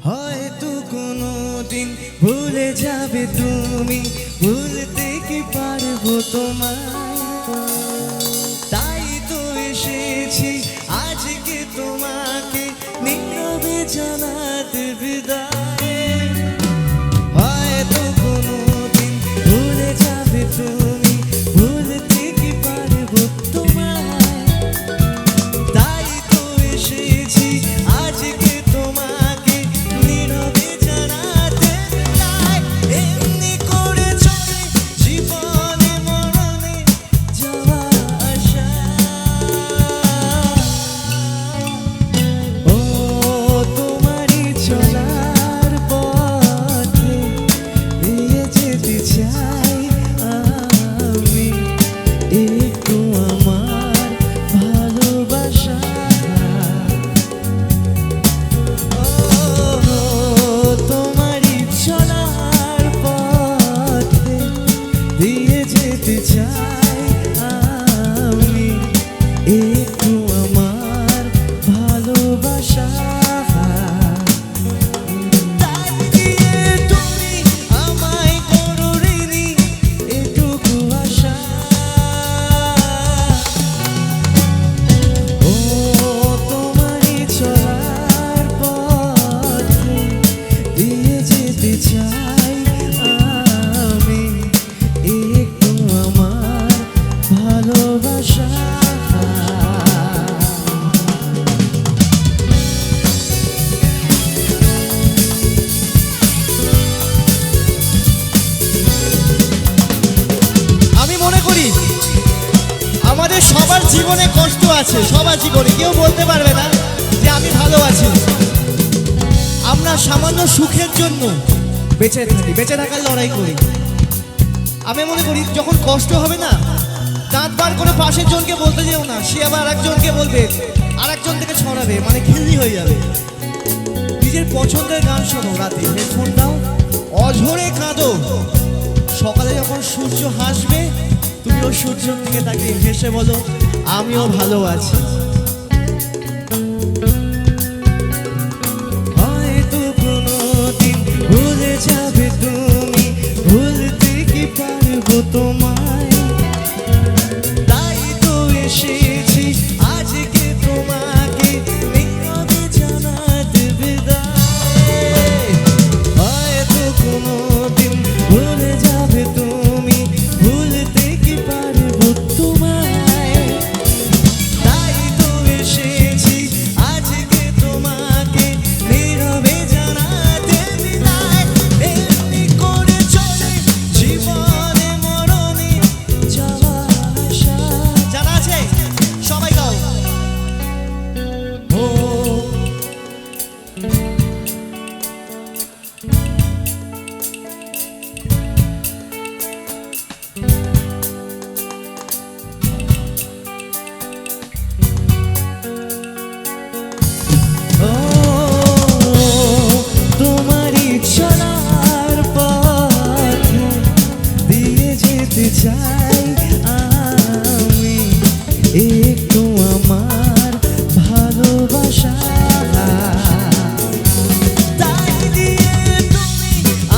হয়তো কোনোদিন ভুলে যাবে তুমি, ভুলতে কি পারবো তোমায়। তাই তো এসেছি আজকে তোমাকে নীরবে জানাতে বিদায়। হয়তো কোনোদিন ভুলে যাবে তুমি, ভুলতে কি পারবো তোমায়। তাই তো এসেছি আজকে তোমাকে নীরবে জানাতে বিদায়। এমনি করে চলে জীবনে মরণে যাওয়া আসা। ও তোমারই চলার পথে দিয়ে যেতে চাই আমি, একটু আমার ভালোবাসা। তোমারই চলার পথে দিয়ে যেতে চাই আমি, একটু আমার ভালোবাসা। তাই দিয়ে তুমি আমায় করো ঋণী এটুকু আশা। ও তোমারই চলার পথে দিয়ে যেতে চাই আমি, একটু আমার ভালোবাসা। আমি মনে করি আমাদের সবার জীবনে কষ্ট আছে, সবার জীবনে কেউ বলতে পারবে না যে আমি ভালো আছি। আমরা সামান্য সুখের জন্য বেঁচে থাকি, বেঁচে থাকার লড়াই করি। আমি মনে করি যখন কষ্ট হবে না, দাঁত বার করে পাশের জনকে বলতে যেও না, সে আবার আরেকজনকে বলবে, আরেকজন থেকে ছড়াবে, মানে খিল্লি হয়ে যাবে। নিজের পছন্দের গান শোনো, রাতে হেডফোন দাও, অঝরে কাঁদো। সকালে যখন সূর্য হাসবে তুমিও সূর্যের দিকে তাকিয়ে হেসে বলো আমিও ভালো আছি। হয়তো কোনোদিন ভুলে যাবে তুমি, ভুলতে কি পারবো তোমায়। তাই তো এসেছি আজকে তোমাকে নীরবে জানাতে বিদায়। হয়তো কোনোদিন ভুলে যাবে তুমি, ভুলতে কি পারবো তোমায়। তাই তো এসেছি আজকে তোমাকে নীরবে জানাতে বিদায়। এমনি করে চলে জীবনে মরণে যাওয়া আসা। জানা আছে? সবাই গাও। ও তোমারই চলার পথে দিয়ে যেতে চাই আমি, একটু আমার ভালোবাসা। তাই দিয়ে তুমি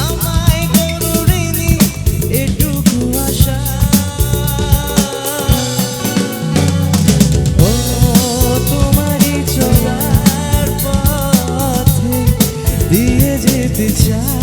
আমায় করো ঋণী এটুকু আশা। ও তোমারই চলার পথে দিয়ে যেতে চাই